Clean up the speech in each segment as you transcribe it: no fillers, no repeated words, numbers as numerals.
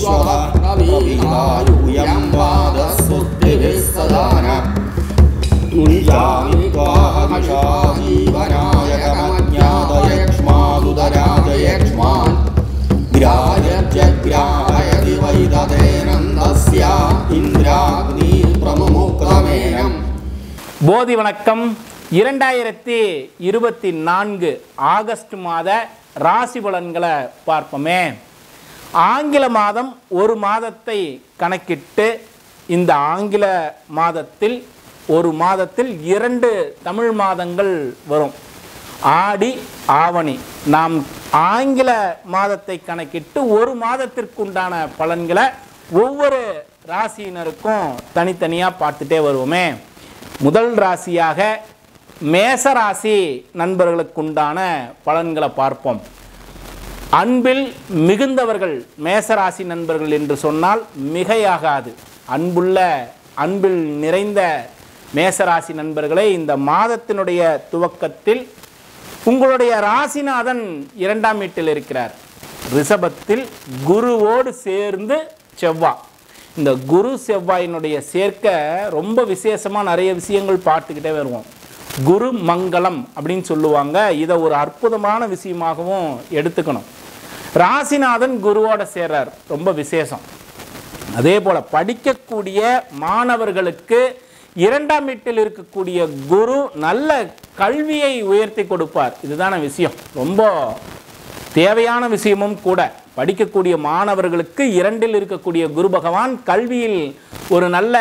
विश्वभद्रवीरायुयं पादस्तुतिभिः सदान मुञ्जामि त्वाहमिषा जीवनाय कमज्ञातयक्ष्मादुदराजयक्ष्मान् ग्राह्यत्यग्राहयति वैदतेनन्दस्य इन्द्राग्नि प्रमुमुक्तमेनम् போதி வணக்கம் 2024 ஆகஸ்ட் மாத ராசி பலன்களை பார்ப்போமே. ஆங்கில மாதம் ஒரு மாதத்தை கணக்கிட்டு இந்த ஆங்கில மாதத்தில் ஒரு மாதத்தில் 2 தமிழ் மாதங்கள் வரும். ஆடி ஆவணி. நாம் ஆங்கில மாதத்தை கணக்கிட்டு ஒரு மாதத்திற்குண்டான பலன்களை ஒவ்வொரு ராசியினருக்கும் தனித்தனியாக பார்த்துட்டே வருவோமே. முதல் ராசியாக மேச ராசி நண்பர்களுக்குண்டான பலன்களை பார்ப்போம். அன்பில் மிகுந்தவர்கள் மேசராசி நண்பர்கள் என்று சொன்னால் மிகையாகாது. அன்பில் நிறைந்த மேசராசி நண்பர்களே, இந்த மாதத்தினுடைய துவக்கத்தில் உங்களுடைய ராசிநாதன் 2ஆம் வீட்டில் இருக்கிறார். ரிஷபத்தில் குருவோடு சேர்ந்து செவ்வாய். இந்த குரு செவ்வாயினுடைய சேர்க்கை ரொம்ப விசேஷமாக நிறைய விஷயங்கள் பார்த்துக்கிட்டே வருவோம். குரு மங்களம் அப்படின்னு சொல்லுவாங்க. இதை ஒரு அற்புதமான விஷயமாகவும் எடுத்துக்கணும். ராசிநாதன் குருவோட சேர்றார், ரொம்ப விசேஷம். அதே போல் படிக்கக்கூடிய மாணவர்களுக்கு 2ஆம் வீட்டில் இருக்கக்கூடிய குரு நல்ல கல்வியை உயர்த்தி கொடுப்பார். இதுதான விஷயம், ரொம்ப தேவையான விஷயமும் கூட. படிக்கக்கூடிய மாணவர்களுக்கு 2இல் இருக்கக்கூடிய குரு பகவான் கல்வியில் ஒரு நல்ல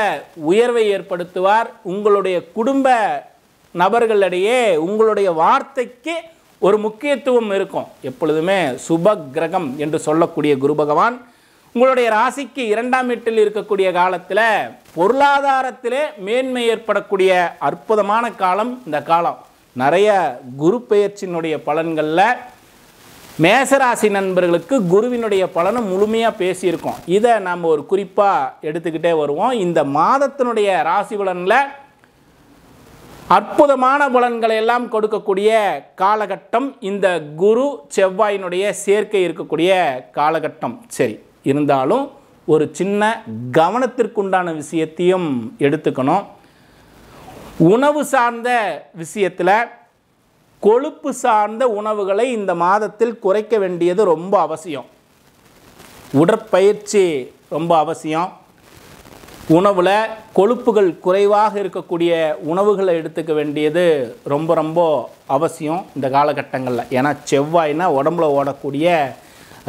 உயர்வை ஏற்படுத்துவார். உங்களுடைய குடும்ப நபர்களிடையே உங்களுடைய வார்த்தைக்கு ஒரு முக்கியத்துவம் இருக்கும். எப்பொழுதுமே சுப கிரகம் என்று சொல்லக்கூடிய குரு பகவான் உங்களுடைய ராசிக்கு 2ஆம் வீட்டில் இருக்கக்கூடிய காலத்தில் பொருளாதாரத்திலே மேன்மை ஏற்படக்கூடிய அற்புதமான காலம் இந்த காலம். நிறைய குரு பெயர்ச்சியினுடைய பலன்களில் மேசராசி நண்பர்களுக்கு குருவினுடைய பலனை முழுமையாக பேசியிருக்கோம். இதை நாம் ஒரு குறிப்பாக எடுத்துக்கிட்டே வருவோம். இந்த மாதத்தினுடைய ராசி பலனில் அற்புதமான பலன்களை எல்லாம் கொடுக்கக்கூடிய காலகட்டம் இந்த குரு செவ்வாயினுடைய சேர்க்கை இருக்கக்கூடிய காலகட்டம். சரி, இருந்தாலும் ஒரு சின்ன கவனத்திற்குண்டான விஷயத்தையும் எடுத்துக்கணும். உணவு சார்ந்த விஷயத்தில் கொழுப்பு சார்ந்த உணவுகளை இந்த மாதத்தில் குறைக்க வேண்டியது ரொம்ப அவசியம். உடற்பயிற்சி ரொம்ப அவசியம். உணவில் கொழுப்புகள் குறைவாக இருக்கக்கூடிய உணவுகளை எடுத்துக்க வேண்டியது ரொம்ப ரொம்ப அவசியம் இந்த காலகட்டங்களில். ஏன்னா செவ்வாய்னா உடம்புல ஓடக்கூடிய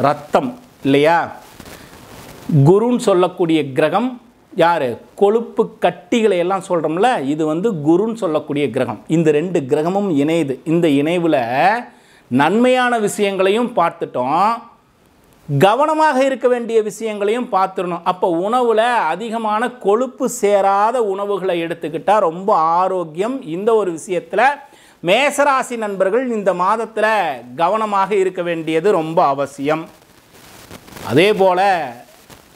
ரத்தம் இல்லையா. குருன்னு சொல்லக்கூடிய கிரகம் யார்? கொழுப்பு கட்டிகளை எல்லாம் சொல்கிறோம்ல, இது குருன்னு சொல்லக்கூடிய கிரகம். இந்த 2 கிரகமும் இணையுது. இந்த இணைவில் நன்மையான விஷயங்களையும் பார்த்துட்டோம், கவனமாக இருக்க வேண்டிய விஷயங்களையும் பார்த்துடணும். அப்போ உணவில் அதிகமான கொழுப்பு சேராத உணவுகளை எடுத்துக்கிட்டால் ரொம்ப ஆரோக்கியம். இந்த ஒரு விஷயத்தில் மேசராசி நண்பர்கள் இந்த மாதத்தில் கவனமாக இருக்க வேண்டியது ரொம்ப அவசியம். அதே போல்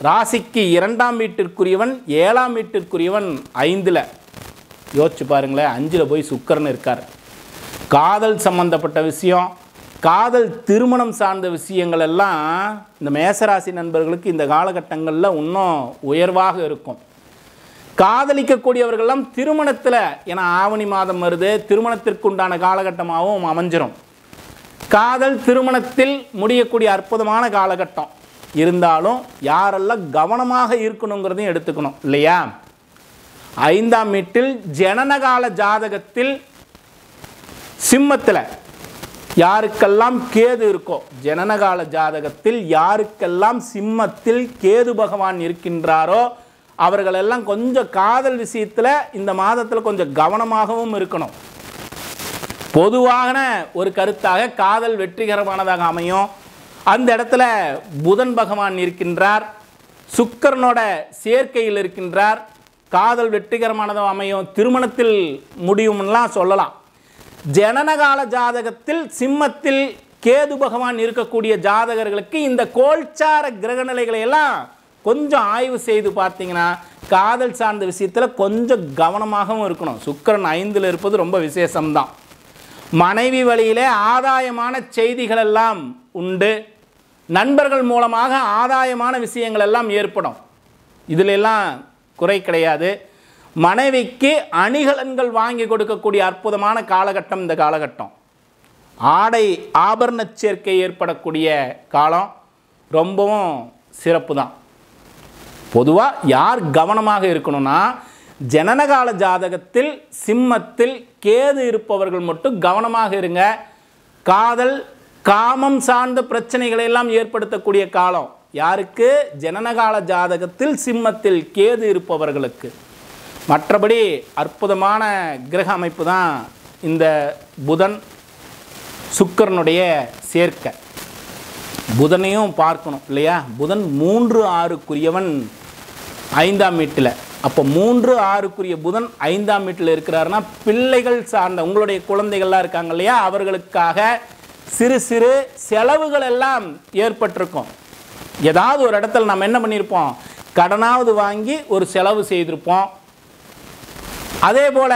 ராசிக்கு 2ஆம் வீட்டிற்குரியவன் 7ஆம் வீட்டிற்குரியவன் 5ல். யோசிச்சு பாருங்களேன், 5ல் போய் சுக்கிரன் இருக்கார். காதல் சம்பந்தப்பட்ட விஷயம், காதல் திருமணம் சார்ந்த விஷயங்கள் எல்லாம் இந்த மேசராசி நண்பர்களுக்கு இந்த காலகட்டங்களில் இன்னும் உயர்வாக இருக்கும். காதலிக்கக்கூடியவர்கள்லாம் திருமணத்தில், ஏன்னா ஆவணி மாதம் வருது, திருமணத்திற்குண்டான காலகட்டமாகவும் அமைஞ்சிரும். காதல் திருமணத்தில் முடியக்கூடிய அற்புதமான காலகட்டம். இருந்தாலும் யாரெல்லாம் கவனமாக இருக்கணுங்கிறதையும் எடுத்துக்கணும் இல்லையா. 5ஆம் வீட்டில் ஜனனகால ஜாதகத்தில் சிம்மத்தில் யாருக்கெல்லாம் கேது இருக்கோ, ஜனனகால ஜாதகத்தில் யாருக்கெல்லாம் சிம்மத்தில் கேது பகவான் இருக்கின்றாரோ அவர்களெல்லாம் கொஞ்சம் காதல் விஷயத்தில் இந்த மாதத்தில் கொஞ்சம் கவனமாகவும் இருக்கணும். பொதுவான ஒரு கருத்தாக காதல் வெற்றிகரமானதாக அமையும். அந்த இடத்துல புதன் பகவான் இருக்கின்றார், சுக்கிரனோட சேர்க்கையில் இருக்கின்றார். காதல் வெற்றிகரமானதாக அமையும், திருமணத்தில் முடியும்லாம் சொல்லலாம். ஜனனகால ஜாதகத்தில் சிம்மத்தில் கேது பகவான் இருக்கக்கூடிய ஜாதகர்களுக்கு இந்த கோல்சார கிரகநிலைகளை எல்லாம் கொஞ்சம் ஆய்வு செய்து பார்த்தீங்கன்னா காதல் சார்ந்த விஷயத்தில் கொஞ்சம் கவனமாகவும் இருக்கணும். சுக்கிரன் 5ல் இருப்பது ரொம்ப விசேஷம்தான். மனைவி வழியிலே ஆதாயமான செய்திகள் எல்லாம் உண்டு. நண்பர்கள் மூலமாக ஆதாயமான விஷயங்கள் எல்லாம் ஏற்படும். இதில் எல்லாம் குறை கிடையாது. மனைவிக்கு அணிகலன்கள் வாங்கி கொடுக்கக்கூடிய அற்புதமான காலகட்டம் இந்த காலகட்டம். ஆடை ஆபரண சேர்க்கை ஏற்படக்கூடிய காலம் ரொம்பவும் சிறப்பு தான். பொதுவாக யார் கவனமாக இருக்கணும்னா, ஜனனகால ஜாதகத்தில் சிம்மத்தில் கேது இருப்பவர்கள் மட்டும் கவனமாக இருங்க. காதல் காமம் சார்ந்த பிரச்சனைகளை எல்லாம் ஏற்படுத்தக்கூடிய காலம் யாருக்கு? ஜனனகால ஜாதகத்தில் சிம்மத்தில் கேது இருப்பவர்களுக்கு. மற்றபடி அற்புதமான கிரக அமைப்பு தான் இந்த புதன் சுக்கிரனுடைய சேர்க்கை. புதனையும் பார்க்கணும் இல்லையா? புதன் 3-6க்குரியவன் 5ஆம் வீட்டில். அப்போ 3-6க்குரிய புதன் 5ஆம் வீட்டில் இருக்கிறாருன்னா பிள்ளைகள் சார்ந்த உங்களுடைய குழந்தைகள்லாம் இருக்காங்க இல்லையா, அவர்களுக்காக சிறு சிறு செலவுகள் எல்லாம் ஏற்பட்டிருக்கும். ஏதாவது ஒரு இடத்துல நம்ம என்ன பண்ணியிருப்போம், கடனாவது வாங்கி ஒரு செலவு செய்திருப்போம். அதே போல்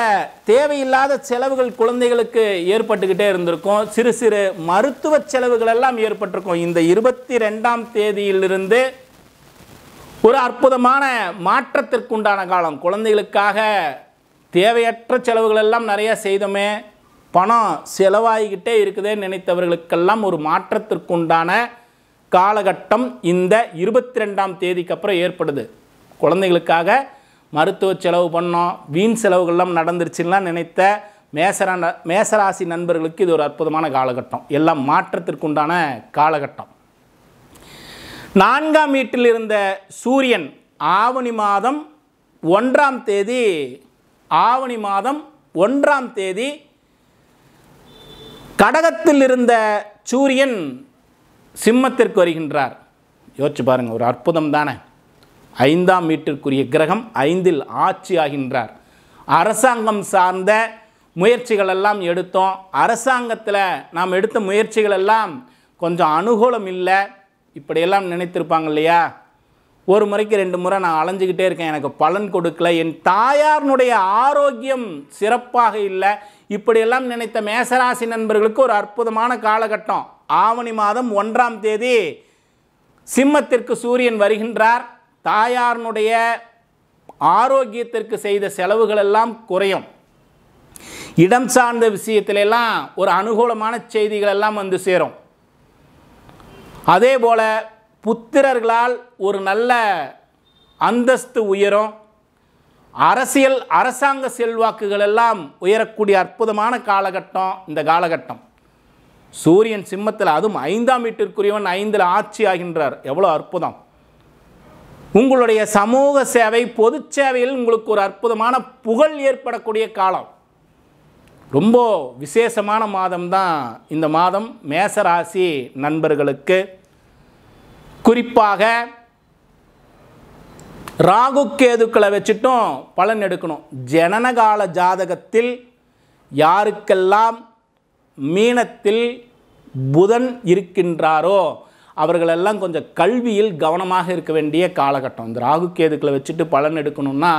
தேவையில்லாத செலவுகள் குழந்தைகளுக்கு ஏற்பட்டுக்கிட்டே இருந்திருக்கும். சிறு சிறு மருத்துவ செலவுகள் எல்லாம் ஏற்பட்டிருக்கும். இந்த 22ஆம் தேதியிலிருந்து ஒரு அற்புதமான மாற்றத்திற்குண்டான காலம். குழந்தைகளுக்காக தேவையற்ற செலவுகள் எல்லாம் நிறையா செய்தோமே, பணம் செலவாகிக்கிட்டே இருக்குதே நினைத்தவர்களுக்கெல்லாம் ஒரு மாற்றத்திற்குண்டான காலகட்டம் இந்த 22ஆம் தேதிக்கு அப்புறம் ஏற்படுது. குழந்தைகளுக்காக மருத்துவ செலவு பண்ணோம், வீண் செலவுகள்லாம் நடந்துருச்சுலாம் நினைத்த மேசராசி நண்பர்களுக்கு இது ஒரு அற்புதமான காலகட்டம். எல்லாம் மாற்றத்திற்குண்டான காலகட்டம். 4ஆம் வீட்டில் இருந்த சூரியன் ஆவணி மாதம் 1ஆம் தேதி கடகத்தில் இருந்த சூரியன் சிம்மத்திற்கு வருகின்றார். யோசிச்சு பாருங்கள், ஒரு அற்புதம் தானே. 5ஆம் வீட்டிற்குரிய கிரகம் 5இல் ஆட்சி ஆகின்றார். அரசாங்கம் சார்ந்த முயற்சிகள் எல்லாம் எடுத்தோம். அரசாங்கத்தில் நாம் எடுத்த முயற்சிகள் எல்லாம் கொஞ்சம் அனுகூலம் இல்லை, இப்படியெல்லாம் நினைத்திருப்பாங்க இல்லையா. ஒரு முறைக்கு 2 முறை நான் அலைஞ்சிக்கிட்டே இருக்கேன், எனக்கு பலன் கொடுக்கல, என் தாயாருடைய ஆரோக்கியம் சிறப்பாக இல்லை, இப்படியெல்லாம் நினைத்த மேசராசி நண்பர்களுக்கு ஒரு அற்புதமான காலகட்டம். ஆவணி மாதம் 1ஆம் தேதி சிம்மத்திற்கு சூரியன் வருகின்றார். தாயாருடைய ஆரோக்கியத்திற்கு செய்த செலவுகள் எல்லாம் குறையும். இடம் சார்ந்த விஷயத்திலெல்லாம் ஒரு அனுகூலமான செய்திகள் எல்லாம் வந்து சேரும். அதே போல் புத்திரர்களால் ஒரு நல்ல அந்தஸ்து உயரும். அரசாங்க செல்வாக்குகள் எல்லாம் உயரக்கூடிய அற்புதமான காலகட்டம் இந்த காலகட்டம். சூரியன் சிம்மத்தில், அதுவும் 5ஆம் வீட்டிற்குரியவன் 5இல் ஆட்சி ஆகின்றார். எவ்வளோ அற்புதம். உங்களுடைய சமூக சேவை, பொது சேவையில் உங்களுக்கு ஒரு அற்புதமான புகழ் ஏற்படக்கூடிய காலம். ரொம்ப விசேஷமான மாதம் தான் இந்த மாதம் மேசராசி நண்பர்களுக்கு. குறிப்பாக ராகு கேதுக்களை வச்சுட்டும் பலன் எடுக்கணும். ஜனனகால ஜாதகத்தில் யாருக்கெல்லாம் மீனத்தில் புதன் இருக்கின்றாரோ அவர்களெல்லாம் கொஞ்சம் கல்வியில் கவனமாக இருக்க வேண்டிய காலகட்டம். இந்த ராகு கேதுக்களை வச்சுட்டு பலன் எடுக்கணும்னா,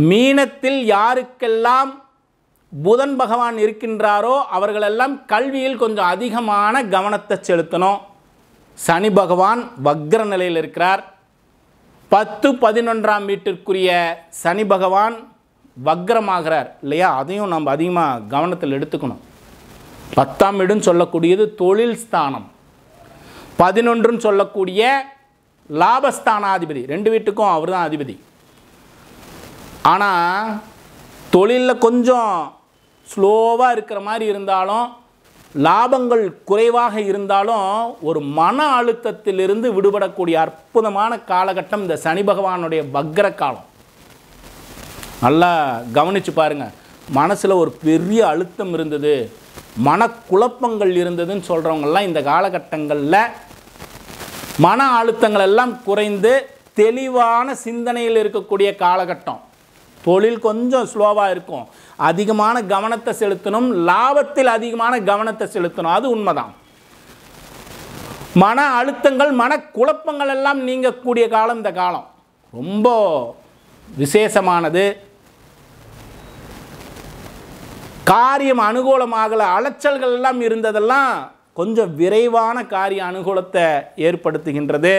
மீனத்தில் யாருக்கெல்லாம் புதன் பகவான் இருக்கின்றாரோ அவர்களெல்லாம் கல்வியில் கொஞ்சம் அதிகமான கவனத்தை செலுத்தணும். சனி பகவான் வக்ர நிலையில் இருக்கிறார். 10-11ஆம் வீட்டிற்குரிய சனி பகவான் வக்ரமாகிறார் இல்லையா, அதையும் நம்ம அதிகமாக கவனத்தில் எடுத்துக்கணும். 10ஆம் வீடுன்னு சொல்லக்கூடியது தொழில் ஸ்தானம், 11ன்னு சொல்லக்கூடிய லாபஸ்தானாதிபதி, 2 வீட்டுக்கும் அவர் தான் அதிபதி. ஆனால் தொழிலில் கொஞ்சம் ஸ்லோவாக இருக்கிற மாதிரி இருந்தாலும், லாபங்கள் குறைவாக இருந்தாலும், ஒரு மன அழுத்தத்திலிருந்து விடுபடக்கூடிய அற்புதமான காலகட்டம் இந்த சனி பகவானுடைய வக்ர காலம். நல்லா கவனித்து பாருங்கள். மனசில் ஒரு பெரிய அழுத்தம் இருந்தது, மனக்குழப்பங்கள் இருந்ததுன்னு சொல்கிறவங்கெல்லாம் இந்த காலகட்டங்களில் மன அழுத்தங்கள் எல்லாம் குறைந்து தெளிவான சிந்தனையில் இருக்கக்கூடிய காலகட்டம். தொழில் கொஞ்சம் ஸ்லோவாக இருக்கும், அதிகமான கவனத்தை செலுத்தணும், லாபத்தில் அதிகமான கவனத்தை செலுத்தணும், அது உண்மைதான். மன அழுத்தங்கள் மனக்குழப்பங்கள் எல்லாம் நீங்கக்கூடிய காலம் இந்த காலம். ரொம்ப விசேஷமானது. காரியம் அனுகூலமாகல, அலைச்சல்கள் எல்லாம் இருந்ததெல்லாம் கொஞ்சம் விரைவான காரிய அனுகூலத்தை ஏற்படுத்துகின்றது.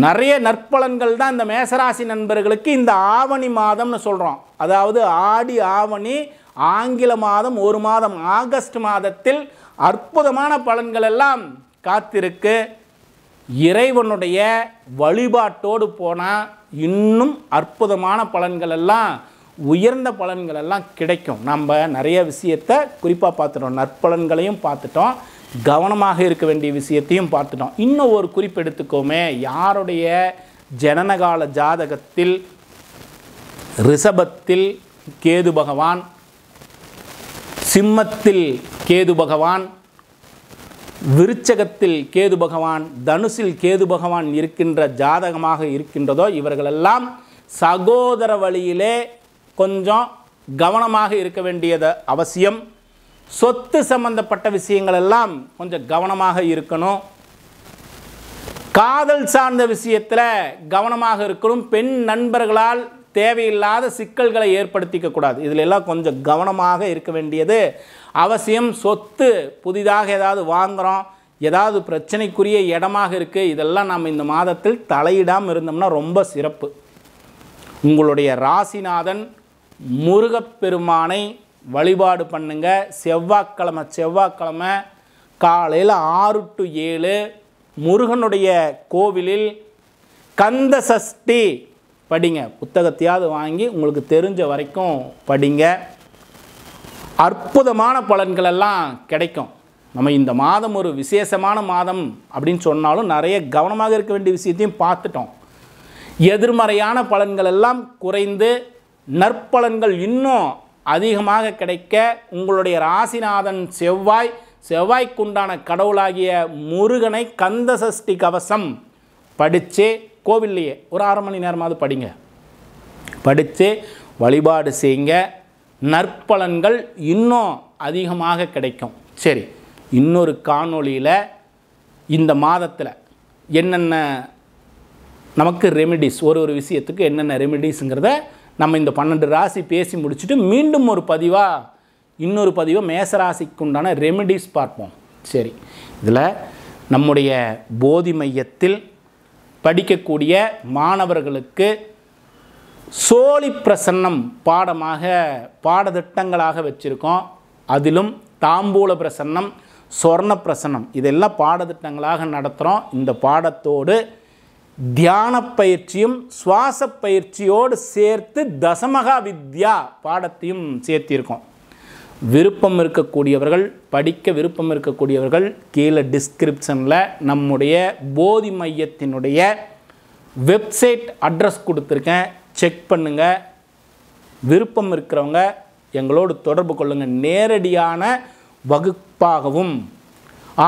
நிறைய நற்பலன்கள் தான் இந்த மேசராசி நண்பர்களுக்கு இந்த ஆவணி மாதம்னு சொல்கிறோம். அதாவது ஆடி ஆவணி ஆங்கில மாதம், ஒரு மாதம் ஆகஸ்ட் மாதத்தில் அற்புதமான பலன்கள் எல்லாம் காத்திருக்கு. இறைவனுடைய வழிபாட்டோடு போனால் இன்னும் அற்புதமான பலன்கள் எல்லாம், உயர்ந்த பலன்கள் எல்லாம் கிடைக்கும். நம்ம நிறைய விஷயத்தை குறிப்பாக பார்த்துட்டோம், நற்பலன்களையும் பார்த்துட்டோம், கவனமாக இருக்க வேண்டிய விஷயத்தையும் பார்த்துட்டோம். இன்னும் ஒரு குறிப்பு எடுத்துக்கோமே, யாருடைய ஜனனகால ஜாதகத்தில் ரிஷபத்தில் கேது பகவான், சிம்மத்தில் கேது பகவான், விருச்சகத்தில் கேது பகவான், தனுசில் கேது பகவான் இருக்கின்ற ஜாதகமாக இருக்கின்றதோ இவர்களெல்லாம் சகோதர வழியிலே கொஞ்சம் கவனமாக இருக்க வேண்டியது அவசியம். சொத்து சம்பந்தப்பட்ட விஷயங்கள் எல்லாம் கொஞ்சம் கவனமாக இருக்கணும். காதல் சார்ந்த விஷயத்தில் கவனமாக இருக்கணும். பெண் நண்பர்களால் தேவையில்லாத சிக்கல்களை ஏற்படுத்திக்க கூடாது. இதில் எல்லாம் கொஞ்சம் கவனமாக இருக்க வேண்டியது அவசியம். சொத்து புதிதாக ஏதாவது வாங்குகிறோம், ஏதாவது பிரச்சனைக்குரிய இடமாக இருக்குது, இதெல்லாம் நம்ம இந்த மாதத்தில் தலையிடாமல் இருந்தோம்னா ரொம்ப சிறப்பு. உங்களுடைய ராசிநாதன் முருகப்பெருமானை வழிபாடு பண்ணுங்க. செவ்வாய்க்கிழமை காலையில் 6 to 7 முருகனுடைய கோவிலில் கந்த சஷ்டி படிங்க. புத்தகத்தையாவது வாங்கி உங்களுக்கு தெரிஞ்ச வரைக்கும் படிங்க. அற்புதமான பலன்கள் எல்லாம் கிடைக்கும். நம்ம இந்த மாதம் ஒரு விசேஷமான மாதம் அப்படின்னு சொன்னாலும் நிறைய கவனமாக இருக்க வேண்டிய விஷயத்தையும் பார்த்துட்டோம். எதிர்மறையான பலன்கள் எல்லாம் குறைந்து நற்பலன்கள் இன்னும் அதிகமாக கிடைக்க உங்களுடைய ராசிநாதன் செவ்வாய்க்குண்டான கடவுளாகிய முருகனை கந்த சஷ்டி கவசம் படித்து கோவில்லையே ஒரு 1/2 மணி நேரமாவது படிங்க. படித்து வழிபாடு செய்யுங்க. நற்பலன்கள் இன்னும் அதிகமாக கிடைக்கும். சரி, இன்னொரு காணொளியில் இந்த மாதத்தில் என்னென்ன நமக்கு ரெமிடிஸ், ஒரு விஷயத்துக்கு என்னென்ன ரெமிடிஸுங்கிறத நம்ம இந்த 12 ராசி பேசி முடிச்சுட்டு மீண்டும் இன்னொரு பதிவாக மேசராசிக்கு உண்டான ரெமிடிஸ் பார்ப்போம். சரி, இதில் நம்முடைய போதி மையத்தில் படிக்கக்கூடிய மாணவர்களுக்கு சோழி பிரசன்னம் பாடத்திட்டங்களாக வச்சுருக்கோம். அதிலும் தாம்பூல பிரசன்னம், சொர்ண பிரசன்னம் இதெல்லாம் பாடத்திட்டங்களாக நடத்துகிறோம். இந்த பாடத்தோடு தியான பயிற்சியும் சுவாச பயிற்சியோடு சேர்த்து தசமகா வித்யா பாடத்தையும் சேர்த்திருக்கோம். விருப்பம் இருக்கக்கூடியவர்கள், படிக்க விருப்பம் இருக்கக்கூடியவர்கள் கீழே டிஸ்கிரிப்ஷனில் நம்முடைய போதி மையத்தினுடைய வெப்சைட் அட்ரஸ் கொடுத்துருக்கேன், செக் பண்ணுங்கள். விருப்பம் இருக்கிறவங்க எங்களோடு தொடர்பு கொள்ளுங்கள். நேரடியான வகுப்பாகவும்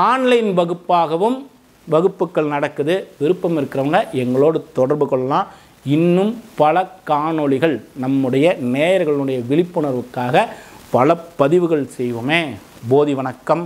ஆன்லைன் வகுப்பாகவும் வகுப்புகள் நடக்குது. விருப்பம் இருக்கிறவங்க எங்களோடு தொடர்பு கொள்ளலாம். இன்னும் பல காணொளிகள் நம்முடைய நேயர்களுடைய விழிப்புணர்வுக்காக பல பதிவுகள் செய்வோமே. போதி வணக்கம்.